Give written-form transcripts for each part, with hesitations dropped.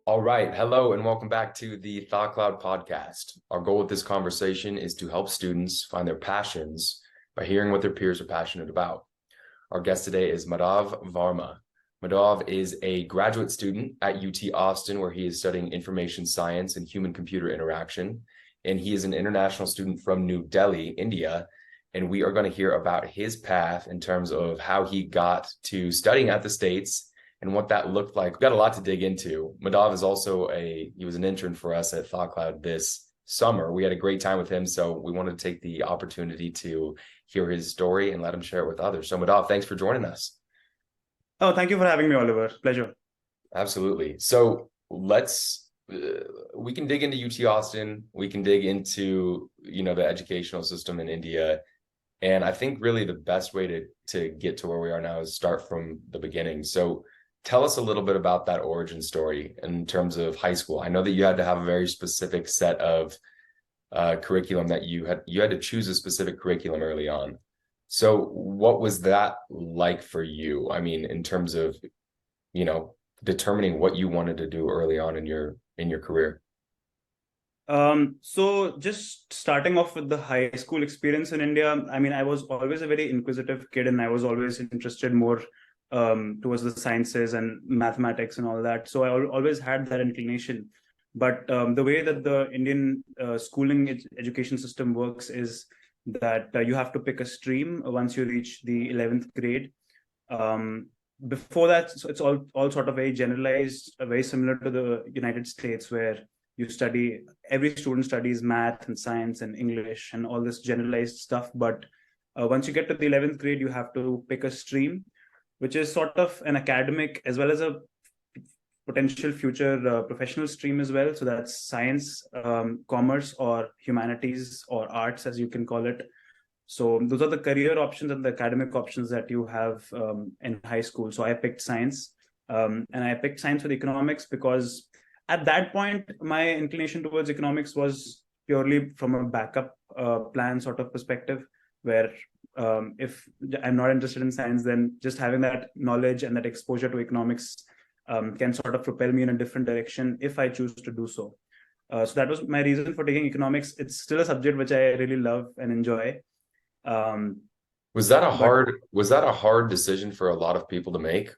All right. Hello and welcome back to the Thought Cloud podcast. Our goal with this conversation is to help students find their passions by hearing what their peers are passionate about. Our guest today is Madhav Varma. Madhav is a graduate student at UT Austin, where he is studying information science and human-computer interaction. And he is an international student from New Delhi, India. And we are going to hear about his path in terms of how he got to studying at the States and what that looked like. We've got a lot to dig into. Madhav is also he was an intern for us at Thought Cloud this summer. We had a great time with him, so we wanted to take the opportunity to hear his story and let him share it with others. So Madhav, thanks for joining us. Oh, thank you for having me, Oliver. Pleasure. Absolutely. So we can dig into UT Austin. We can dig into, the educational system in India. And I think really the best way to get to where we are now is start from the beginning. So tell us a little bit about that origin story in terms of high school. I know that you had to have a very specific set of curriculum that you had to choose a specific curriculum early on. So what was that like for you? I mean, in terms of, determining what you wanted to do early on in your career. So just starting off with the high school experience in India, I mean, I was always a very inquisitive kid and I was always interested more towards the sciences and mathematics and all that. So I always had that inclination. But the way that the Indian schooling education system works is that you have to pick a stream once you reach the 11th grade. Before that, so it's all sort of very generalized, very similar to the United States, where every student studies math and science and English and all this generalized stuff. But once you get to the 11th grade, you have to pick a stream, which is sort of an academic as well as a potential future professional stream as well. So that's science, commerce, or humanities, or arts, as you can call it. So those are the career options and the academic options that you have in high school. So I picked science, and I picked science with economics because at that point, my inclination towards economics was purely from a backup plan sort of perspective, where if I'm not interested in science, then just having that knowledge and that exposure to economics can sort of propel me in a different direction if I choose to do so. So that was my reason for taking economics. It's still a subject which I really love and enjoy. Was that a hard decision for a lot of people to make?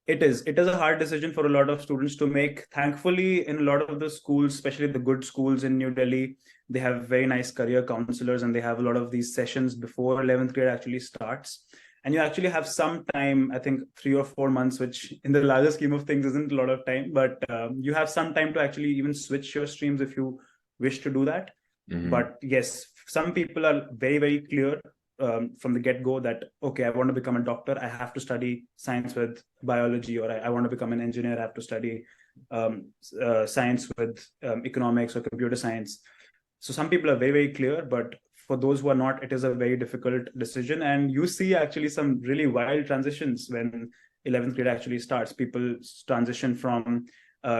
It is a hard decision for a lot of students to make. Thankfully, in a lot of the schools, especially the good schools in New Delhi, they have very nice career counselors and they have a lot of these sessions before 11th grade actually starts. And you actually have some time, I think 3 or 4 months, which in the larger scheme of things isn't a lot of time, but you have some time to actually even switch your streams if you wish to do that. Mm-hmm. But yes, some people are very, very clear from the get-go that, okay, I want to become a doctor, I have to study science with biology, or I want to become an engineer, I have to study science with economics or computer science. So some people are very, very clear, but for those who are not, it is a very difficult decision. And you see actually some really wild transitions when 11th grade actually starts. People transition from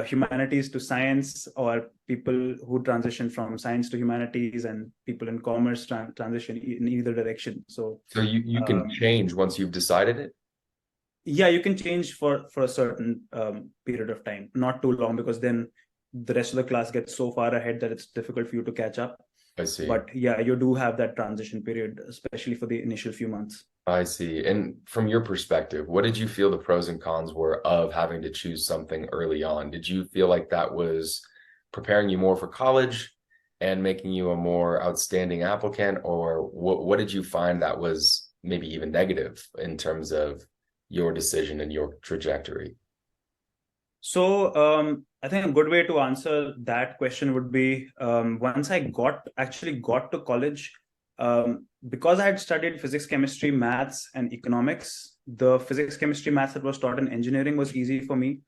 humanities to science, or people who transition from science to humanities, and people in commerce transition in either direction. So you can change once you've decided it? Yeah, you can change for a certain period of time, not too long, because then the rest of the class gets so far ahead that it's difficult for you to catch up. I see. But yeah, you do have that transition period, especially for the initial few months. I see. And from your perspective, what did you feel the pros and cons were of having to choose something early on? Did you feel like that was preparing you more for college and making you a more outstanding applicant? Or what did you find that was maybe even negative in terms of your decision and your trajectory? So I think a good way to answer that question would be once I got to college, because I had studied physics, chemistry, maths, and economics, the physics, chemistry, maths that was taught in engineering was easy for me.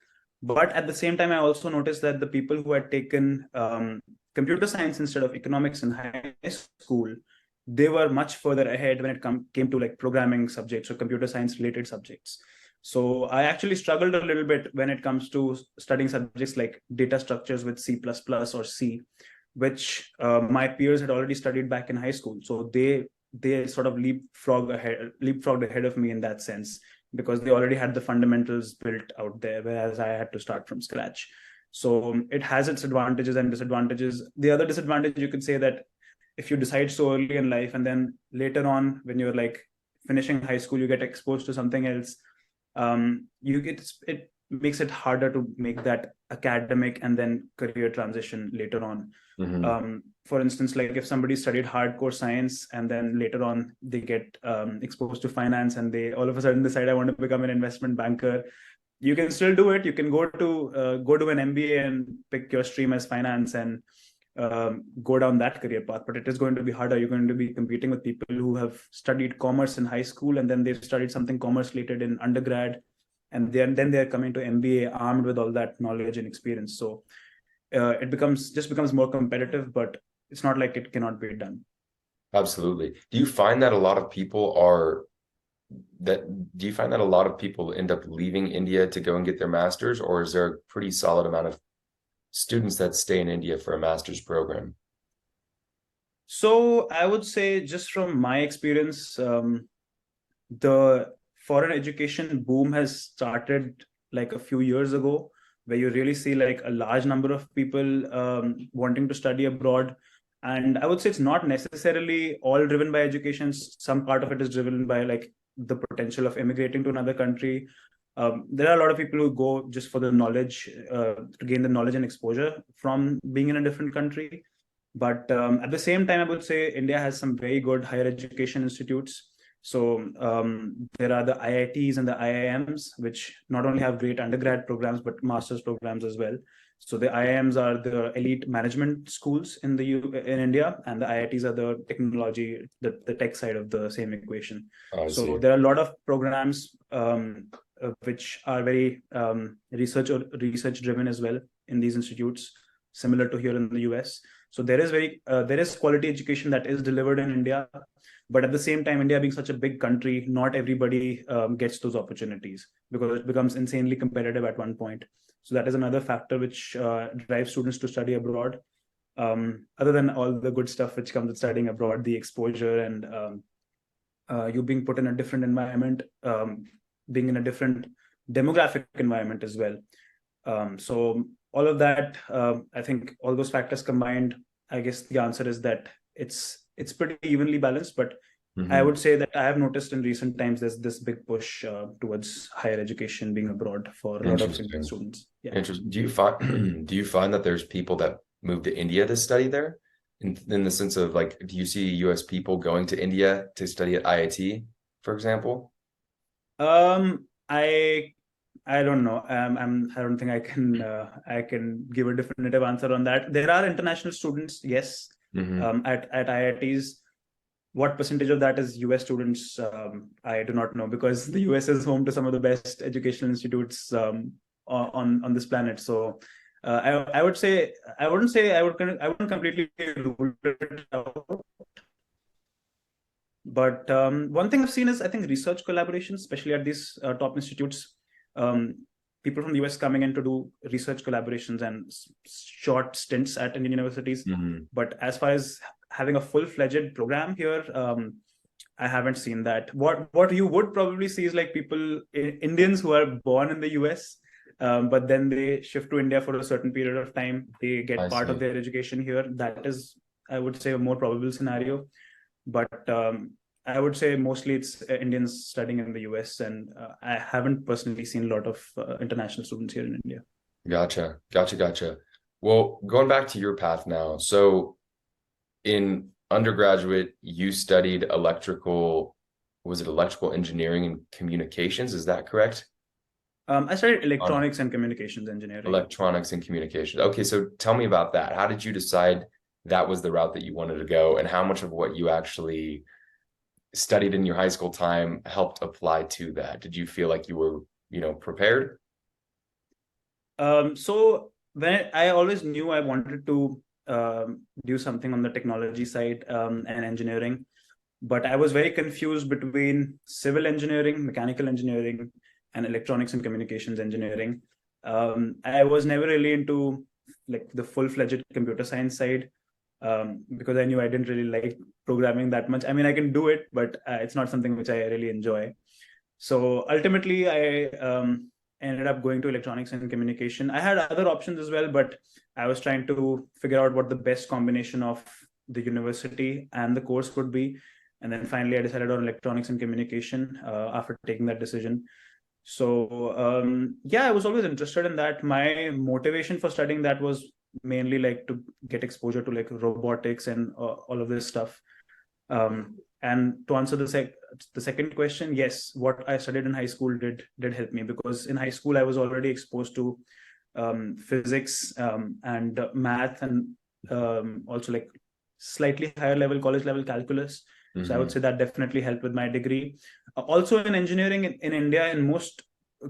But at the same time, I also noticed that the people who had taken computer science instead of economics in high school, they were much further ahead when it came to like programming subjects or computer science related subjects. So I actually struggled a little bit when it comes to studying subjects like data structures with C++ or C, which my peers had already studied back in high school. So they sort of leapfrogged ahead of me in that sense. because they already had the fundamentals built out there, whereas I had to start from scratch. So it has its advantages and disadvantages. The other disadvantage, you could say that if you decide so early in life and then later on when you're like finishing high school, you get exposed to something else, it makes it harder to make that academic and then career transition later on. For instance, like if somebody studied hardcore science and then later on they get exposed to finance and they all of a sudden decide I want to become an investment banker, you can still do it. You can go to an MBA and pick your stream as finance and go down that career path, but it is going to be harder. You're going to be competing with people who have studied commerce in high school and then they've studied something commerce related in undergrad, and then they're coming to MBA armed with all that knowledge and experience. So it becomes more competitive, but it's not like it cannot be done. Absolutely. Do you find that a lot of people end up leaving India to go and get their master's, or is there a pretty solid amount of students that stay in India for a master's program? So I would say, just from my experience, the foreign education boom has started like a few years ago, where you really see like a large number of people wanting to study abroad. And I would say it's not necessarily all driven by education. Some part of it is driven by like the potential of immigrating to another country. There are a lot of people who go just for the knowledge, to gain the knowledge and exposure from being in a different country. But at the same time, I would say India has some very good higher education institutes. So there are the IITs and the IIMs, which not only have great undergrad programs, but master's programs as well. So the IIMs are the elite management schools in India, and the IITs are the technology, the tech side of the same equation. So there are a lot of programs which are very research driven as well in these institutes, similar to here in the US. So there is quality education that is delivered in India, but at the same time, India being such a big country, not everybody gets those opportunities because it becomes insanely competitive at one point. So that is another factor which drives students to study abroad. Other than all the good stuff which comes with studying abroad, the exposure and you being put in a different environment, being in a different demographic environment as well. So all of that, I think all those factors combined, I guess the answer is that it's pretty evenly balanced, but I would say that I have noticed in recent times there's this big push towards higher education being abroad for a lot of Indian students. Yeah. Interesting. Do you find that there's people that move to India to study there? In the sense of like, do you see US people going to India to study at IIT, for example? I don't know. I don't think I can give a definitive answer on that. There are international students, yes, at IITs. What percentage of that is US students? I do not know, because the US is home to some of the best educational institutes on this planet. So I would say I wouldn't completely rule it out. But one thing I've seen is, I think, research collaborations, especially at these top institutes. People from the US coming in to do research collaborations and short stints at Indian universities. But as far as having a full-fledged program here, I haven't seen that. What you would probably see is like Indians who are born in the US, but then they shift to India for a certain period of time. They get part of their education here. That is, I would say, a more probable scenario. But I would say mostly it's Indians studying in the US, and I haven't personally seen a lot of international students here in India. Gotcha. Well, going back to your path now. So in undergraduate, you studied electrical engineering and communications? Is that correct? I studied electronics and communications engineering. Electronics and communications. Okay, so tell me about that. How did you decide that was the route that you wanted to go, and how much of what you actually studied in your high school time helped apply to that? Did you feel like you were, prepared? So when I always knew I wanted to do something on the technology side and engineering, but I was very confused between civil engineering, mechanical engineering, and electronics and communications engineering. I was never really into like the full-fledged computer science side, because I knew I didn't really like programming that much. I mean, I can do it, but it's not something which I really enjoy. So ultimately, I ended up going to electronics and communication. I had other options as well, but I was trying to figure out what the best combination of the university and the course would be. And then finally, I decided on electronics and communication after taking that decision. So yeah, I was always interested in that. My motivation for studying that was mainly like to get exposure to like robotics and all of this stuff. And to answer the second question, yes, what I studied in high school did help me, because in high school I was already exposed to physics and math, and also like slightly higher level college level calculus. So I would say that definitely helped with my degree. Also in engineering in India, in most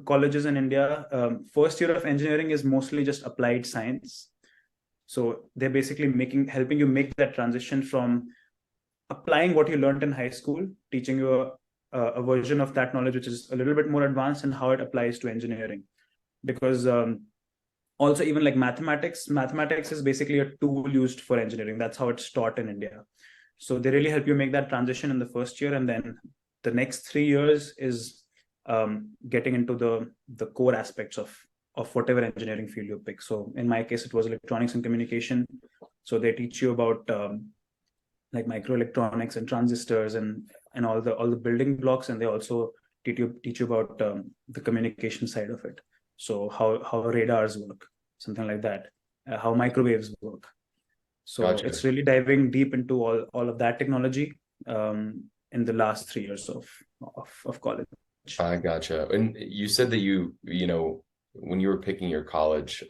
colleges in India, first year of engineering is mostly just applied science. So they're basically helping you make that transition from applying what you learned in high school, teaching you a version of that knowledge which is a little bit more advanced, and how it applies to engineering. Because also even like mathematics is basically a tool used for engineering. That's how it's taught in India. So they really help you make that transition in the first year, and then the next 3 years is getting into the core aspects of whatever engineering field you pick. So in my case, it was electronics and communication. So they teach you about like microelectronics and transistors and all the building blocks, and they also teach you about the communication side of it. So how radars work, something like that, how microwaves work. So Gotcha. it's really diving deep into all of that technology in the last 3 years of college. I gotcha. And you said that you know, when you were picking your college,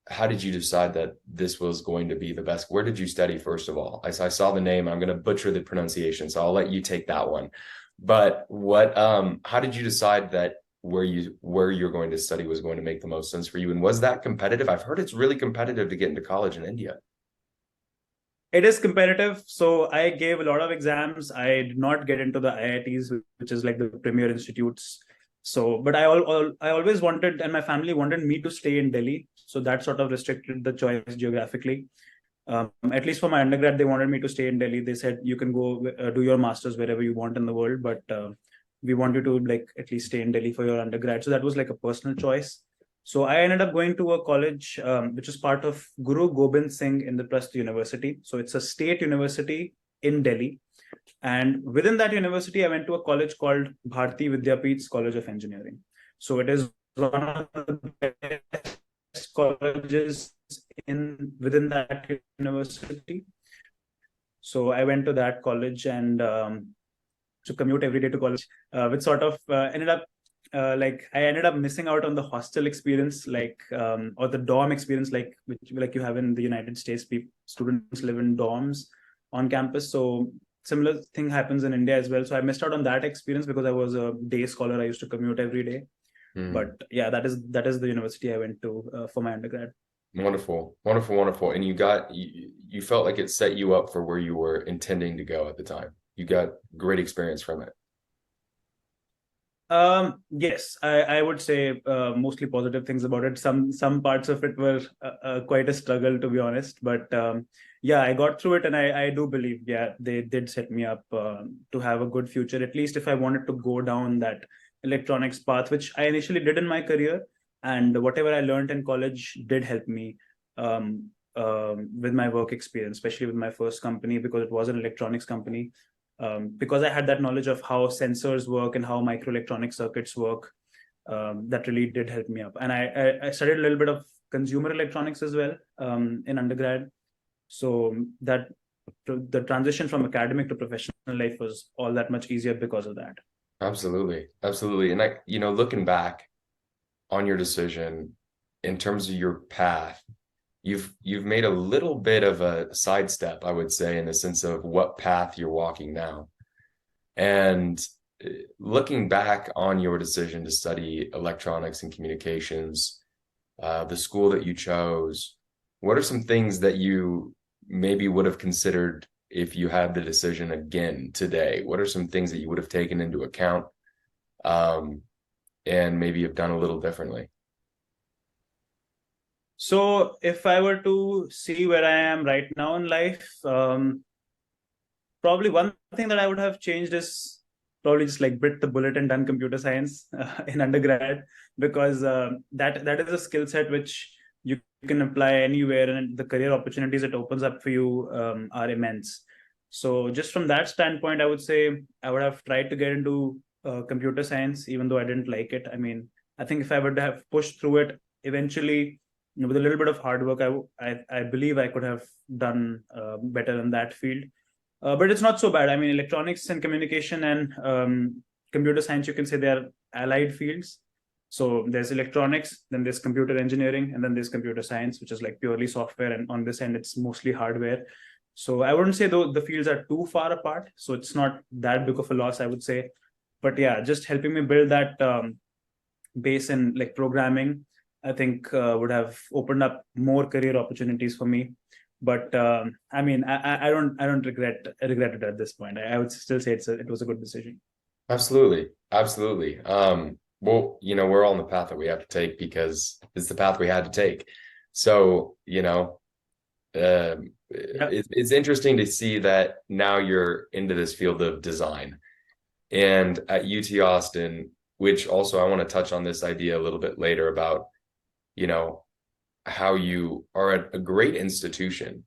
how did you decide that this was going to be the best? Where did you study, first of all? I saw the name. I'm going to butcher the pronunciation, so I'll let you take that one. But how did you decide that where you're going to study was going to make the most sense for you? And was that competitive? I've heard it's really competitive to get into college in India. It is competitive. So I gave a lot of exams. I did not get into the IITs, which is like the premier institutes. So, but I always wanted, and my family wanted me to stay in Delhi. So that sort of restricted the choice geographically. At least for my undergrad, they wanted me to stay in Delhi. They said you can go do your masters wherever you want in the world, but we want you to like at least stay in Delhi for your undergrad. So that was like a personal choice. So I ended up going to a college which is part of Guru Gobind Singh Indraprasth University. So it's a state university in Delhi. And within that university, I went to a college called Bharati Vidyapeeth's College of Engineering. So it is one of the best colleges within that university. So I went to that college and to commute every day to college, which sort of ended up like I ended up missing out on the hostel experience, like or the dorm experience, which like you have in the United States. Students live in dorms on campus, so similar thing happens in India as well. So I missed out on that experience because I was a day scholar. I used to commute every day. But yeah, that is the university I went to for my undergrad. Wonderful, wonderful, wonderful. And you felt like it set you up for where you were intending to go at the time. You got great experience from it. Yes, I would say mostly positive things about it. Some parts of it were quite a struggle, to be honest. But yeah, I got through it, and I do believe, yeah, they did set me up to have a good future, at least if I wanted to go down that electronics path, which I initially did in my career. And whatever I learned in college did help me with my work experience, especially with my first company, because it was an electronics company. Because I had that knowledge of how sensors work and how microelectronic circuits work, that really did help me up. And I studied a little bit of consumer electronics as well in undergrad. So that the transition from academic to professional life was all that much easier because of that. Absolutely, absolutely. And looking back on your decision in terms of your path, you've made a little bit of a sidestep, I would say, in the sense of what path you're walking now. And looking back on your decision to study electronics and communications, the school that you chose, what are some things that you maybe would have considered if you had the decision again today? What are some things that you would have taken into account and maybe have done a little differently? So if I were to see where I am right now in life, probably one thing that I would have changed is probably just like bit the bullet and done computer science in undergrad, because that is a skill set which you can apply anywhere, and the career opportunities it opens up for you are immense. So just from that standpoint, I would say I would have tried to get into computer science, even though I didn't like it. I mean, I think if I would have pushed through it eventually, with a little bit of hard work, I believe I could have done better in that field. But it's not so bad. I mean, electronics and communication and computer science, you can say they're allied fields. So there's electronics, then there's computer engineering, and then there's computer science, which is like purely software. And on this end, it's mostly hardware. So I wouldn't say though the fields are too far apart. So it's not that big of a loss, I would say. But yeah, just helping me build that base in like programming, I think would have opened up more career opportunities for me. But I mean, I don't regret it at this point. I would still say it was a good decision. Absolutely. Absolutely. Well, we're all on the path that we have to take because it's the path we had to take. So, it's interesting to see that now you're into this field of design and at UT Austin, which also I want to touch on this idea a little bit later about, how you are at a great institution,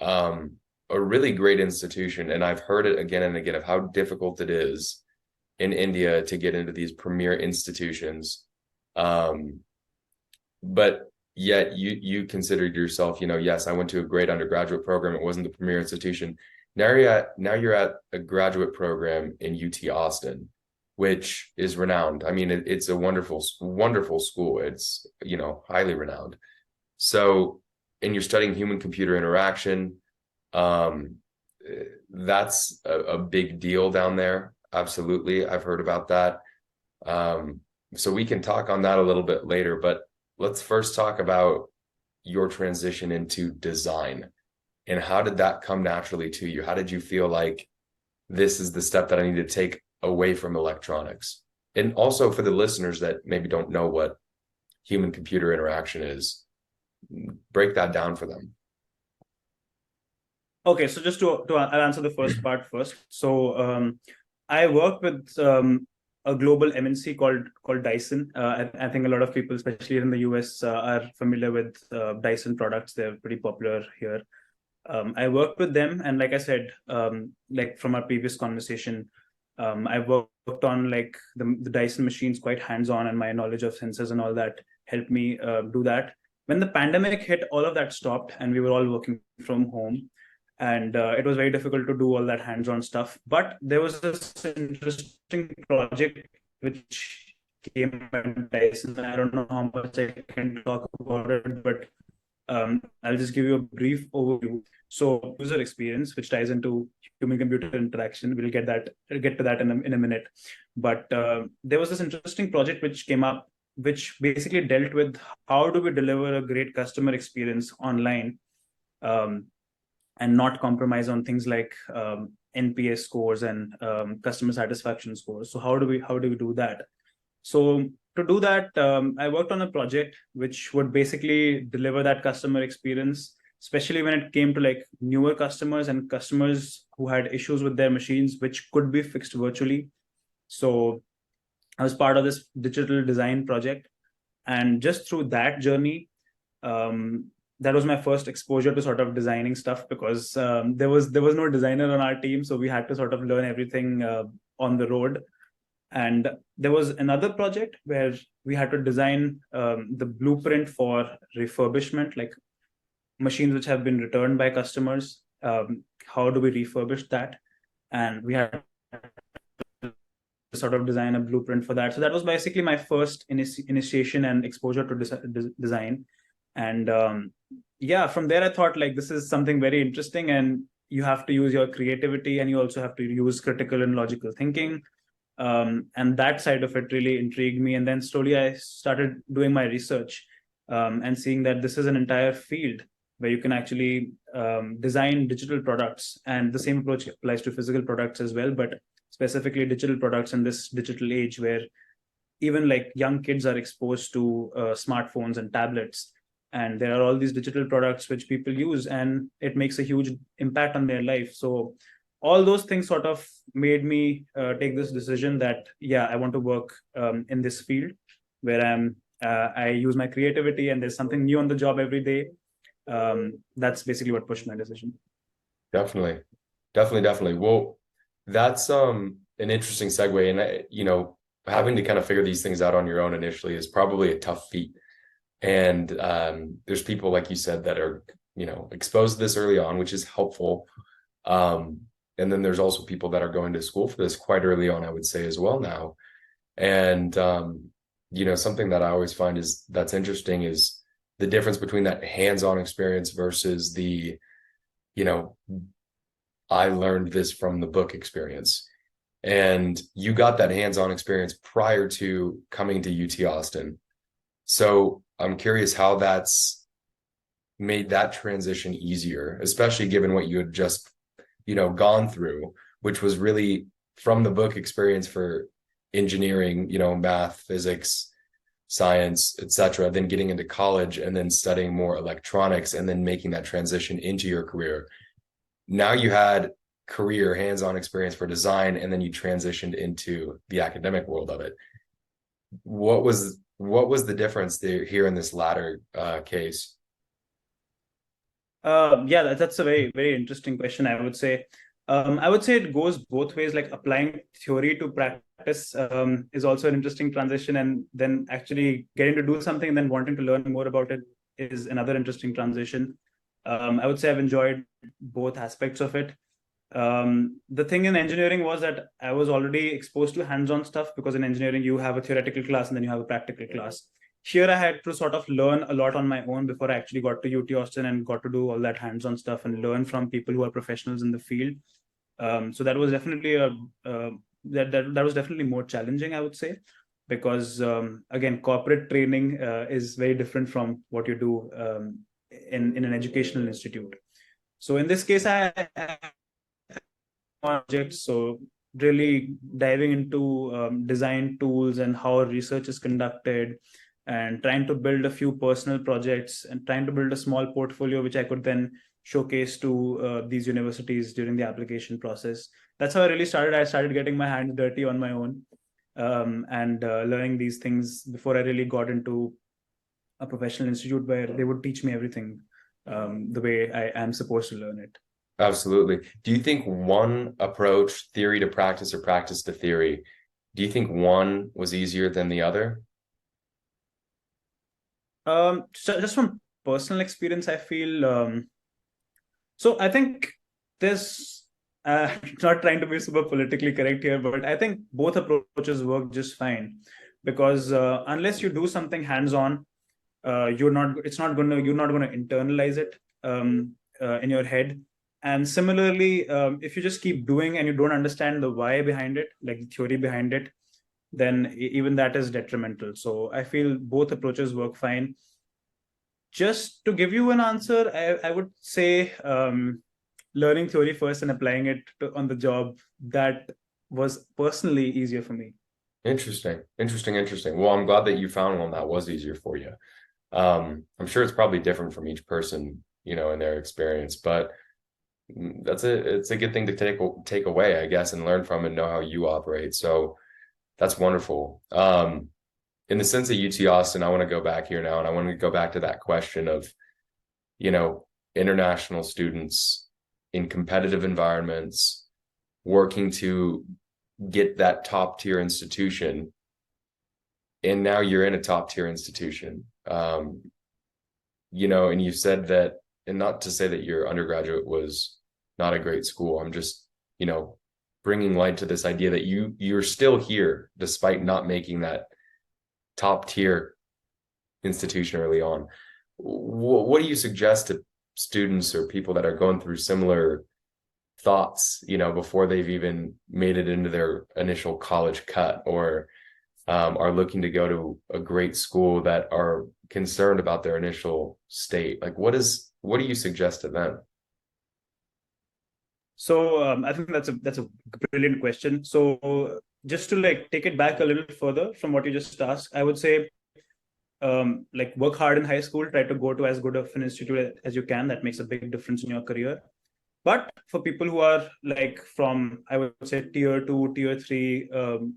a really great institution. And I've heard it again and again of how difficult it is in India to get into these premier institutions. But yet you considered yourself, yes, I went to a great undergraduate program. It wasn't the premier institution. Now you're at a graduate program in UT Austin, which is renowned. I mean, it's a wonderful, wonderful school. It's, highly renowned. So, and you're studying human computer interaction. That's a big deal down there. Absolutely. I've heard about that. So we can talk on that a little bit later, but let's first talk about your transition into design and how did that come naturally to you? How did you feel like this is the step that I need to take away from electronics? And also for the listeners that maybe don't know what human computer interaction is, break that down for them. Okay, so just I'll answer the first part first. So I work with a global MNC called Dyson. I think a lot of people, especially in the US, are familiar with Dyson products. They're pretty popular here. I worked with them, and like I said, like from our previous conversation, I worked on like the Dyson machines quite hands-on, and my knowledge of sensors and all that helped me do that. When the pandemic hit, all of that stopped, and we were all working from home. And it was very difficult to do all that hands-on stuff. But there was this interesting project which came at Dyson. I don't know how much I can talk about it, but I'll just give you a brief overview. So user experience, which ties into human-computer interaction, we'll get to that in a minute. But there was this interesting project which came up, which basically dealt with how do we deliver a great customer experience online, and not compromise on things like NPS scores and customer satisfaction scores. So how do we do that? So to do that, I worked on a project which would basically deliver that customer experience, especially when it came to like newer customers and customers who had issues with their machines, which could be fixed virtually. So I was part of this digital design project, and just through that journey, that was my first exposure to sort of designing stuff, because there was no designer on our team, so we had to sort of learn everything on the road. And there was another project where we had to design the blueprint for refurbishment, like machines which have been returned by customers. How do we refurbish that? And we had to sort of design a blueprint for that. So that was basically my first initiation and exposure to design. And yeah, from there I thought like this is something very interesting, and you have to use your creativity, and you also have to use critical and logical thinking. And that side of it really intrigued me. And then slowly I started doing my research and seeing that this is an entire field where you can actually design digital products. And the same approach applies to physical products as well, but specifically digital products in this digital age where even like young kids are exposed to smartphones and tablets. And there are all these digital products which people use, and it makes a huge impact on their life. So all those things sort of made me take this decision that, yeah, I want to work in this field where I use my creativity and there's something new on the job every day. That's basically what pushed my decision. Definitely. Definitely. Well, that's an interesting segue. And having to kind of figure these things out on your own initially is probably a tough feat. And there's people, like you said, that are, exposed to this early on, which is helpful. And then there's also people that are going to school for this quite early on, I would say, as well now. And something that I always find that's interesting is the difference between that hands-on experience versus the, I learned this from the book experience. And you got that hands-on experience prior to coming to UT Austin. So I'm curious how that's made that transition easier, especially given what you had just, gone through, which was really from the book experience for engineering, math, physics, science, etc., then getting into college and then studying more electronics and then making that transition into your career. Now you had career hands-on experience for design, and then you transitioned into the academic world of it. What was the difference there here in this latter case? Yeah, that's a very, very interesting question, I would say. I would say it goes both ways. Like applying theory to practice is also an interesting transition, and then actually getting to do something and then wanting to learn more about it is another interesting transition. I would say I've enjoyed both aspects of it. The thing in engineering was that I was already exposed to hands-on stuff, because in engineering you have a theoretical class and then you have a practical class. Here I had to sort of learn a lot on my own before I actually got to UT Austin and got to do all that hands-on stuff and learn from people who are professionals in the field. So that was definitely that was definitely more challenging, I would say, because again, corporate training is very different from what you do in an educational institute. So in this case, I projects, so really diving into design tools and how research is conducted, and trying to build a few personal projects and trying to build a small portfolio which I could then showcase to these universities during the application process. That's how I really started. I started getting my hands dirty on my own, and learning these things before I really got into a professional institute where they would teach me everything the way I am supposed to learn it. Absolutely. Do you think one approach, theory to practice or practice to theory, do you think one was easier than the other? So just from personal experience, I feel so. I think there's not trying to be super politically correct here, but I think both approaches work just fine, because unless you do something hands-on, you're not going to internalize it in your head. And similarly, if you just keep doing and you don't understand the why behind it, like the theory behind it, then even that is detrimental. So I feel both approaches work fine. Just to give you an answer, I would say learning theory first and applying it on the job, that was personally easier for me. Interesting. Well, I'm glad that you found one that was easier for you. I'm sure it's probably different from each person, in their experience, but it's a good thing to take away, I guess, and learn from and know how you operate. So that's wonderful. In the sense of UT Austin, I want to go back here now, and I want to go back to that question of, international students in competitive environments working to get that top tier institution. And now you're in a top tier institution. And you said that, and not to say that your undergraduate was not a great school. I'm just, bringing light to this idea that you're still here despite not making that top tier institution early on. What do you suggest to students or people that are going through similar thoughts, before they've even made it into their initial college cut, or are looking to go to a great school, that are concerned about their initial state? Like, what do you suggest to them? So I think that's a brilliant question. So just to like take it back a little further from what you just asked, I would say like work hard in high school, try to go to as good of an institute as you can. That makes a big difference in your career. But for people who are like from, I would say, tier two, tier three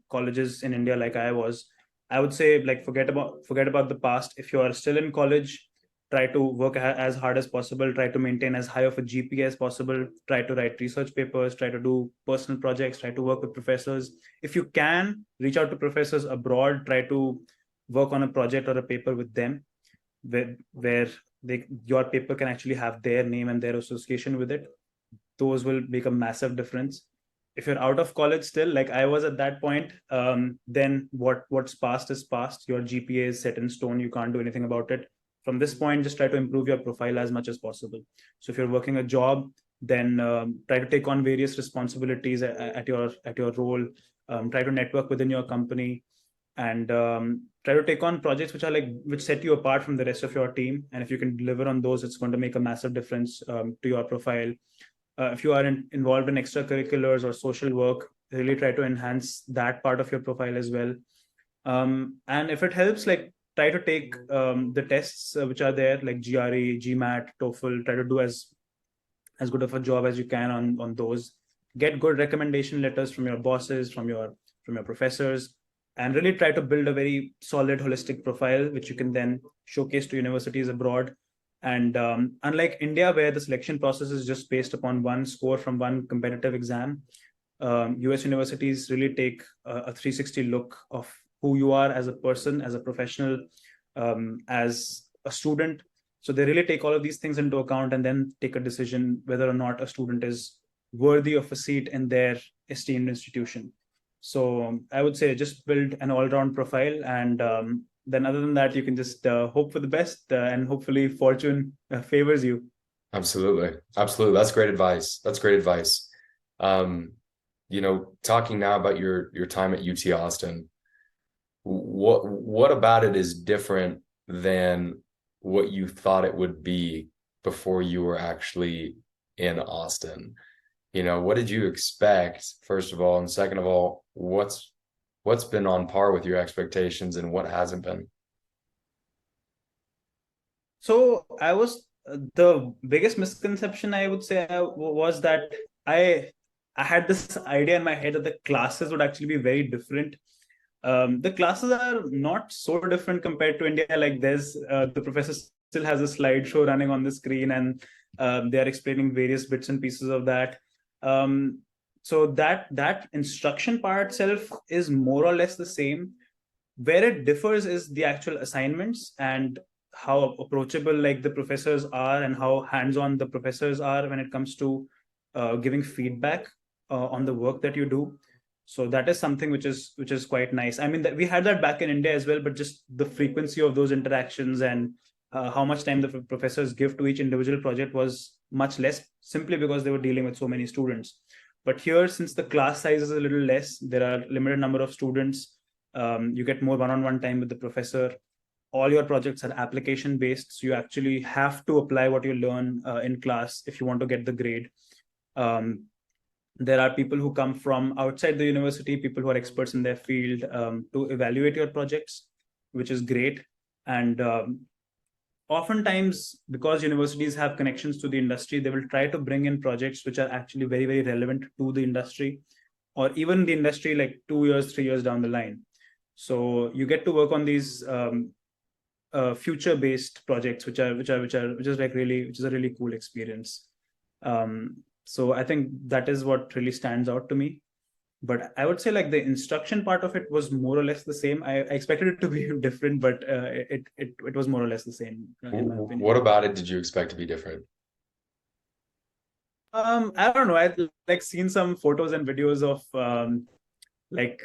colleges in India, like I was, I would say like forget about the past. If you are still in college, try to work as hard as possible. Try to maintain as high of a GPA as possible. Try to write research papers. Try to do personal projects. Try to work with professors. If you can, reach out to professors abroad. Try to work on a project or a paper with them, where your paper can actually have their name and their association with it. Those will make a massive difference. If you're out of college still, like I was at that point, then what's past is past. Your GPA is set in stone. You can't do anything about it. From this point, just try to improve your profile as much as possible. So if you're working a job, then try to take on various responsibilities at your role. Try to network within your company, and try to take on projects which set you apart from the rest of your team. And if you can deliver on those, it's going to make a massive difference to your profile. If you are involved in extracurriculars or social work, really try to enhance that part of your profile as well. And if it helps, like try to take the tests which are there, like GRE, GMAT, TOEFL. Try to do as good of a job as you can on those. Get good recommendation letters from your bosses, from your professors, and really try to build a very solid holistic profile which you can then showcase to universities abroad. And unlike India, where the selection process is just based upon one score from one competitive exam, US universities really take a 360 look of who you are as a person, as a professional, as a student. So they really take all of these things into account and then take a decision whether or not a student is worthy of a seat in their esteemed institution. So I would say just build an all-round profile, and then other than that, you can just hope for the best, and hopefully fortune favors you. Absolutely. Absolutely. That's great advice. That's great advice. Um, talking now about your time at UT Austin, what about it is different than what you thought it would be before you were actually in Austin? What did you expect, first of all, and second of all, what's been on par with your expectations and what hasn't been? So I was the biggest misconception, I would say, was that I I had this idea in my head that the classes would actually be very different. The classes are not so different compared to India. Like there's the professor still has a slideshow running on the screen, and they are explaining various bits and pieces of that. Um, so that instruction part itself is more or less the same. Where it differs is the actual assignments and how approachable like the professors are and how hands-on the professors are when it comes to giving feedback on the work that you do. So that is something which is quite nice. I mean, that we had that back in India as well, but just the frequency of those interactions and how much time the professors give to each individual project was much less, simply because they were dealing with so many students. But here, since the class size is a little less, there are limited number of students. You get more one-on-one time with the professor. All your projects are application based, so you actually have to apply what you learn in class if you want to get the grade. um, there are people who come from outside the university, people who are experts in their field, to evaluate your projects, which is great. And oftentimes, because universities have connections to the industry, they will try to bring in projects which are actually very, very relevant to the industry, or even the industry like 2 years, 3 years down the line. So you get to work on these future-based projects, which is a really cool experience. So I think that is what really stands out to me. But I would say like the instruction part of it was more or less the same. I expected it to be different, but it was more or less the same in my opinion. What about it did you expect to be different? I don't know. I'd like seen some photos and videos of like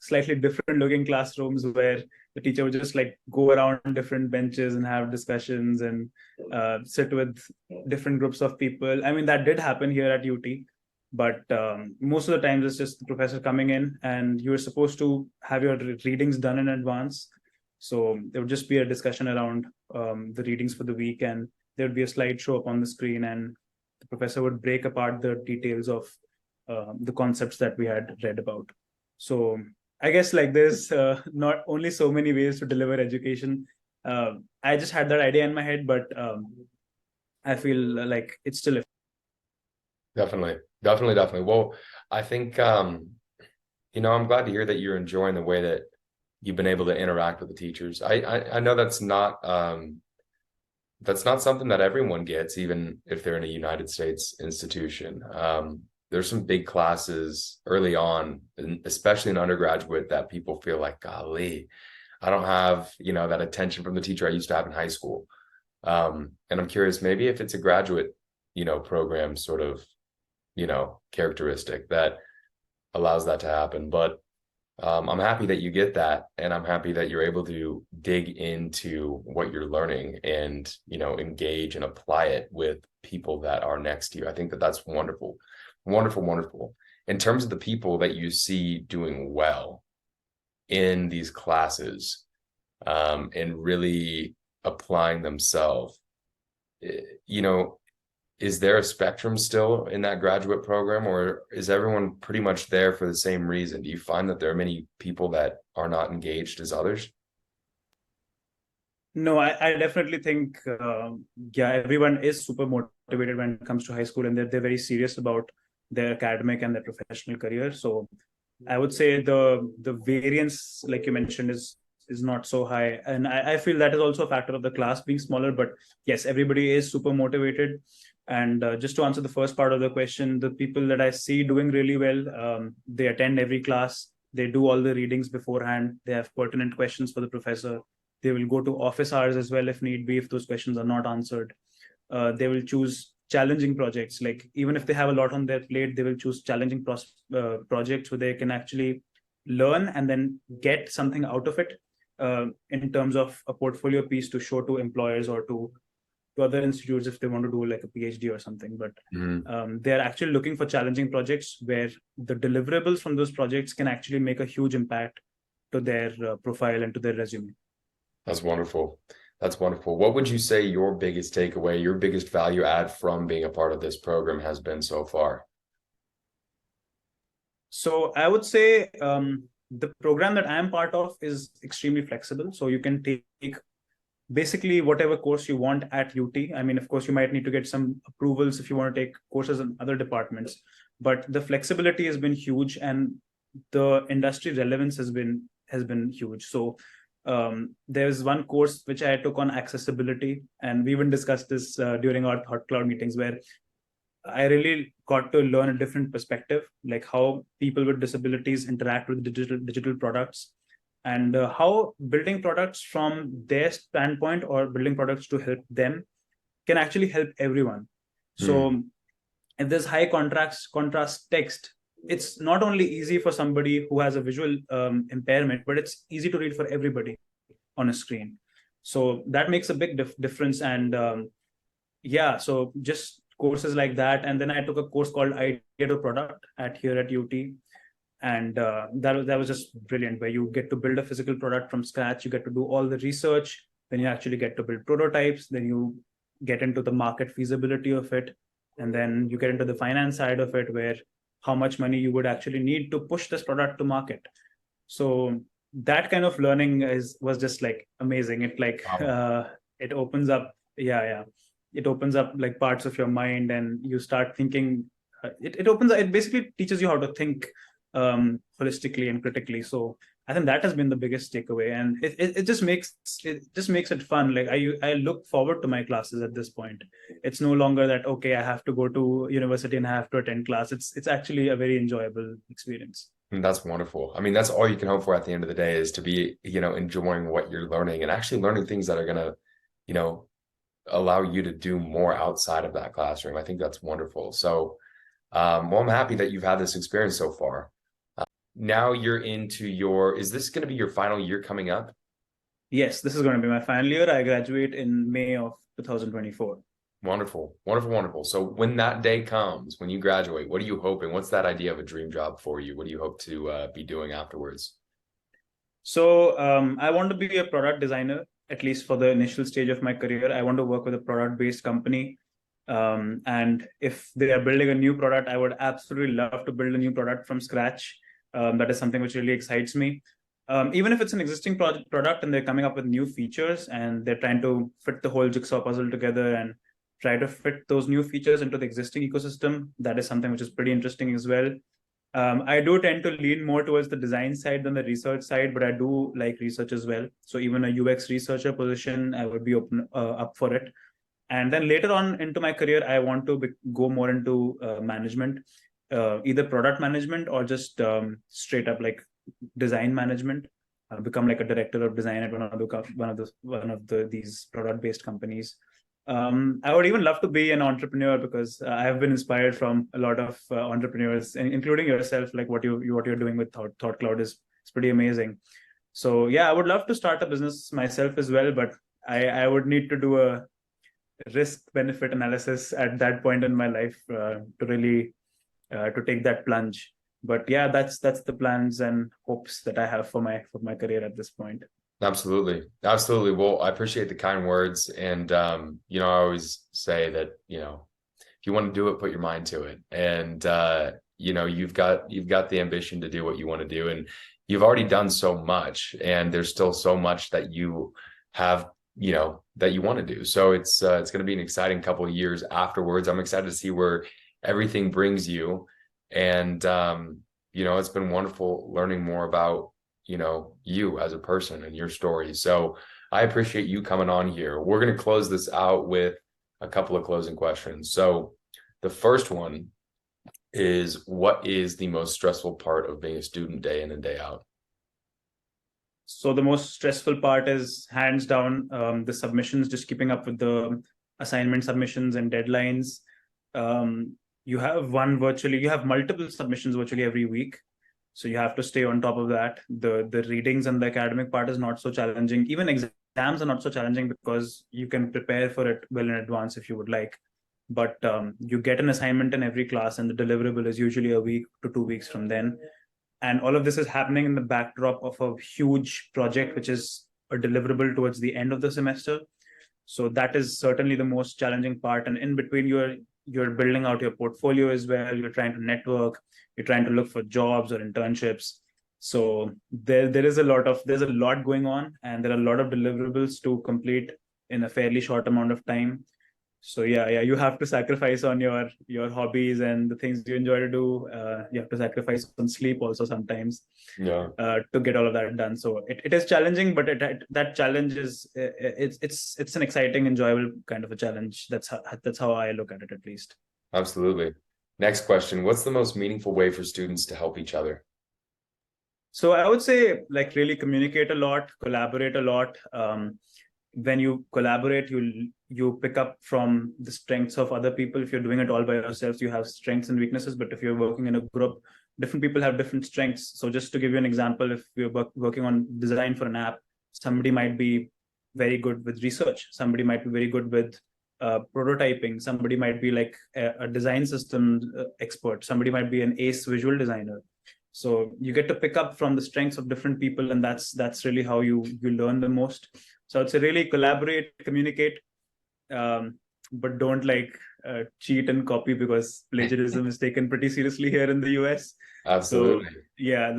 slightly different looking classrooms where the teacher would just like go around different benches and have discussions and sit with different groups of people. I mean, that did happen here at UT, but most of the times it's just the professor coming in and you're supposed to have your readings done in advance. So there would just be a discussion around the readings for the week, and there would be a slideshow up on the screen, and the professor would break apart the details of the concepts that we had read about. So I guess like there's not only so many ways to deliver education. I just had that idea in my head, but I feel like it's still Definitely. Well, I think I'm glad to hear that you're enjoying the way that you've been able to interact with the teachers. I know that's not something that everyone gets, even if they're in a United States institution. There's some big classes early on, especially in undergraduate, that people feel like, golly, I don't have, that attention from the teacher I used to have in high school. And I'm curious, maybe if it's a graduate, program sort of, characteristic that allows that to happen. But I'm happy that you get that, and I'm happy that you're able to dig into what you're learning and, engage and apply it with people that are next to you. I think that that's wonderful, wonderful. In terms of the people that you see doing well in these classes, and really applying themselves, you know, is there a spectrum still in that graduate program, or is everyone pretty much there for the same reason? Do you find that there are many people that are not engaged as others? No, I definitely think, yeah, everyone is super motivated when it comes to high school, and they're very serious about their academic and their professional career. So I would say the variance, like you mentioned, is not so high, and I feel that is also a factor of the class being smaller. But yes, everybody is super motivated. And just to answer the first part of the question, the people that I see doing really well, they attend every class, they do all the readings beforehand, they have pertinent questions for the professor. They will go to office hours as well if need be, if those questions are not answered. They will choose challenging projects. Like even if they have a lot on their plate, they will choose challenging projects where they can actually learn and then get something out of it, in terms of a portfolio piece to show to employers or to other institutes if they want to do like a PhD or something. But they're actually looking for challenging projects where the deliverables from those projects can actually make a huge impact to their profile and to their resume. That's wonderful. That's wonderful. What would you say your biggest takeaway, your biggest value add from being a part of this program has been so far? So I would say, the program that I am part of is extremely flexible. So you can take basically whatever course you want at UT. I mean, of course, you might need to get some approvals if you want to take courses in other departments, but the flexibility has been huge, and the industry relevance has been huge. So there's one course which I took on accessibility, and we even discussed this during our Thought Cloud meetings, where I really got to learn a different perspective, like how people with disabilities interact with digital products, and how building products from their standpoint or building products to help them can actually help everyone. So if there's high contrast text, it's not only easy for somebody who has a visual impairment, but it's easy to read for everybody on a screen. So that makes a big difference. And yeah, so just courses like that. And then I took a course called Idea to Product here at UT. And that was just brilliant, where you get to build a physical product from scratch. You get to do all the research, then you actually get to build prototypes, then you get into the market feasibility of it, and then you get into the finance side of it, where how much money you would actually need to push this product to market. So that kind of learning was just like amazing. It like it opens up, yeah, it opens up like parts of your mind, and you start thinking. It basically teaches you how to think holistically and critically. So I think that has been the biggest takeaway, and it just makes it fun. Like I look forward to my classes at this point. It's no longer that, okay, I have to go to university and I have to attend class. It's actually a very enjoyable experience. And that's wonderful. I mean, that's all you can hope for at the end of the day, is to be, enjoying what you're learning and actually learning things that are going to, you know, allow you to do more outside of that classroom. I think that's wonderful. So, well, I'm happy that you've had this experience so far. Now you're is this going to be your final year coming up? Yes, this is going to be my final year. I graduate in May of 2024. Wonderful. So when that day comes, when you graduate, what are you hoping? What's that idea of a dream job for you? What do you hope to be doing afterwards? So I want to be a product designer, at least for the initial stage of my career. I want to work with a product-based company. And if they are building a new product, I would absolutely love to build a new product from scratch. That is something which really excites me. Even if it's an existing product and they're coming up with new features and they're trying to fit the whole jigsaw puzzle together and try to fit those new features into the existing ecosystem. That is something which is pretty interesting as well. I do tend to lean more towards the design side than the research side, but I do like research as well. So even a UX researcher position, I would be up for it. And then later on into my career, I want to go more into management, either product management or just straight up like design management. Become like a director of design at one of these product based companies. I would even love to be an entrepreneur because I have been inspired from a lot of entrepreneurs, including yourself. Like what you're doing with Thought Cloud is pretty amazing. So yeah, I would love to start a business myself as well, but I would need to do a risk benefit analysis at that point in my life to really to take that plunge. But yeah, that's the plans and hopes that I have for my career at this point. Absolutely. Absolutely. Well, I appreciate the kind words. And, I always say that, if you want to do it, put your mind to it. And, you've got the ambition to do what you want to do. And you've already done so much. And there's still so much that you have, that you want to do. So it's going to be an exciting couple of years afterwards. I'm excited to see where everything brings you. And, it's been wonderful learning more about you as a person and your story. So I appreciate you coming on here. We're going to close this out with a couple of closing questions. So the first one is, what is the most stressful part of being a student day in and day out? So the most stressful part is hands down the submissions, just keeping up with the assignment submissions and deadlines. You have multiple submissions virtually every week. So you have to stay on top of that. The readings and the academic part is not so challenging. Even exams are not so challenging because you can prepare for it well in advance if you would like. But you get an assignment in every class, and the deliverable is usually a week to 2 weeks from then. And all of this is happening in the backdrop of a huge project, which is a deliverable towards the end of the semester. So that is certainly the most challenging part. And in between, you're building out your portfolio as well. You're trying to network. You're trying to look for jobs or internships. So there's a lot going on, and there are a lot of deliverables to complete in a fairly short amount of time. So yeah, you have to sacrifice on your hobbies and the things you enjoy to do. You have to sacrifice on sleep also sometimes, to get all of that done. So it is challenging, but that challenge is it's an exciting, enjoyable kind of a challenge. That's how I look at it, at least. Absolutely. Next question: what's the most meaningful way for students to help each other? So I would say, like, really communicate a lot, collaborate a lot. When you collaborate, you pick up from the strengths of other people. If you're doing it all by yourselves, you have strengths and weaknesses. But if you're working in a group, different people have different strengths. So just to give you an example, if we're working on design for an app, somebody might be very good with research. Somebody might be very good with prototyping. Somebody might be like a design system expert. Somebody might be an ace visual designer. So you get to pick up from the strengths of different people, and that's really how you learn the most. So it's a really collaborate, communicate, but don't cheat and copy, because plagiarism is taken pretty seriously here in the US. Absolutely. So yeah,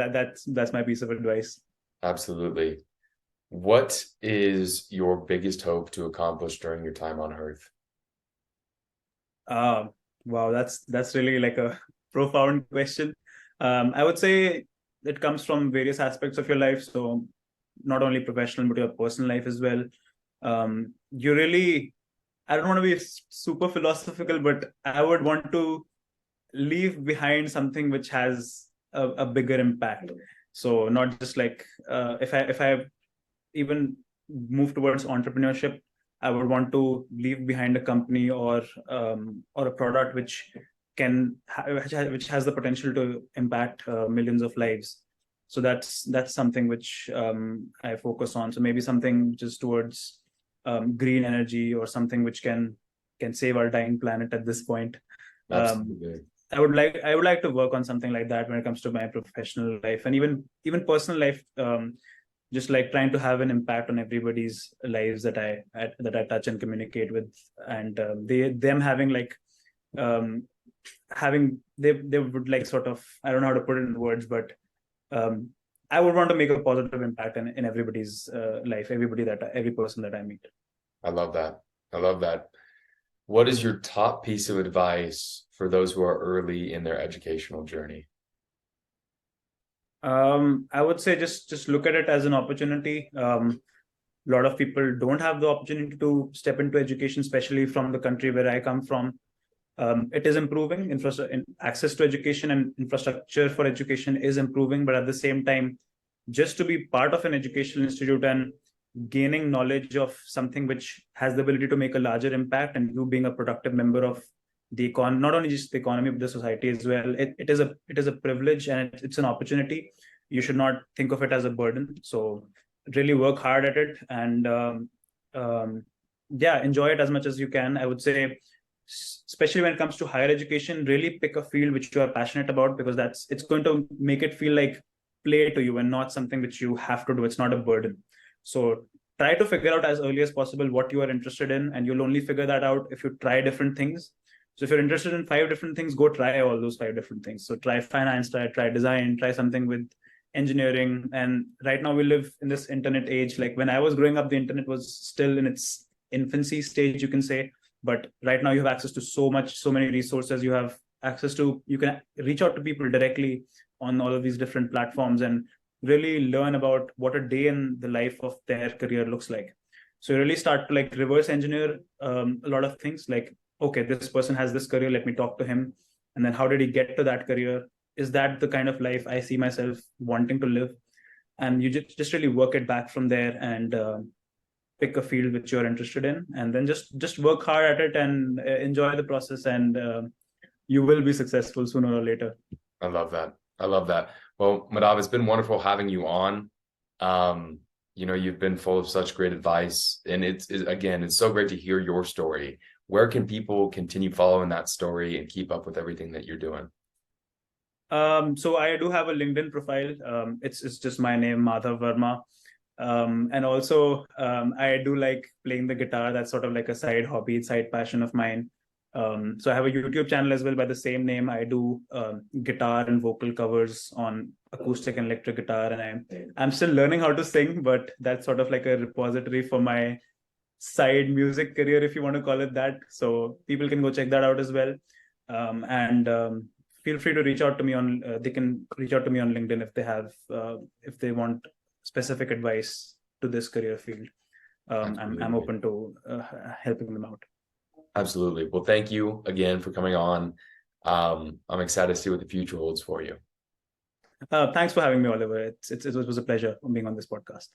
that's my piece of advice. Absolutely. What is your biggest hope to accomplish during your time on Earth? Wow, that's really like a profound question. I would say it comes from various aspects of your life. So not only professional, but your personal life as well. I don't want to be super philosophical, but I would want to leave behind something which has a bigger impact. So not just like if I even move towards entrepreneurship, I would want to leave behind a company or a product which has the potential to impact millions of lives. So that's something which I focus on. So maybe something just towards green energy, or something which can save our dying planet at this point. Absolutely. I would like to work on something like that when it comes to my professional life, and even personal life. Just like trying to have an impact on everybody's lives that I touch and communicate with, and them having they would like sort of, I don't know how to put it in words, but I would want to make a positive impact in everybody's life, every person that I meet. I love that. What is your top piece of advice for those who are early in their educational journey? I would say just look at it as an opportunity. A lot of people don't have the opportunity to step into education, especially from the country where I come from. It is improving. Access to education and infrastructure for education is improving, but at the same time, just to be part of an educational institute and gaining knowledge of something which has the ability to make a larger impact, and you being a productive member of the not only just the economy but the society as well. It is a privilege, and it's an opportunity. You should not think of it as a burden. So really work hard at it, and yeah, enjoy it as much as you can. I would say, especially when it comes to higher education, really pick a field which you are passionate about, because it's going to make it feel like play to you and not something which you have to do. It's not a burden. So try to figure out as early as possible what you are interested in, and you'll only figure that out if you try different things. So if you're interested in 5 different things, go try all those 5 different things. So try finance, try design, try something with engineering. And right now we live in this internet age. Like when I was growing up, the internet was still in its infancy stage, you can say. But right now you have access to so many resources. You can reach out to people directly on all of these different platforms and really learn about what a day in the life of their career looks like. So you really start to like reverse engineer a lot of things. Like, okay, this person has this career, let me talk to him. And then how did he get to that career? Is that the kind of life I see myself wanting to live? And you just really work it back from there, and pick a field which you're interested in, and then just work hard at it and enjoy the process, and you will be successful sooner or later. I love that. I love that. Well, Madhav, it's been wonderful having you on. You've been full of such great advice, and it's so great to hear your story. Where can people continue following that story and keep up with everything that you're doing? So I do have a LinkedIn profile. It's just my name, Madhav Varma. And also, I do like playing the guitar. That's sort of like a side hobby, side passion of mine. So I have a YouTube channel as well by the same name. I do guitar and vocal covers on acoustic and electric guitar, and I'm still learning how to sing, but that's sort of like a repository for my side music career, if you want to call it that. So people can go check that out as well. And feel free to reach out to me on. They can reach out to me on LinkedIn if they want specific advice to this career field. I'm open to helping them out. Absolutely. Well, thank you again for coming on. I'm excited to see what the future holds for you. Thanks for having me, Oliver. It was a pleasure being on this podcast.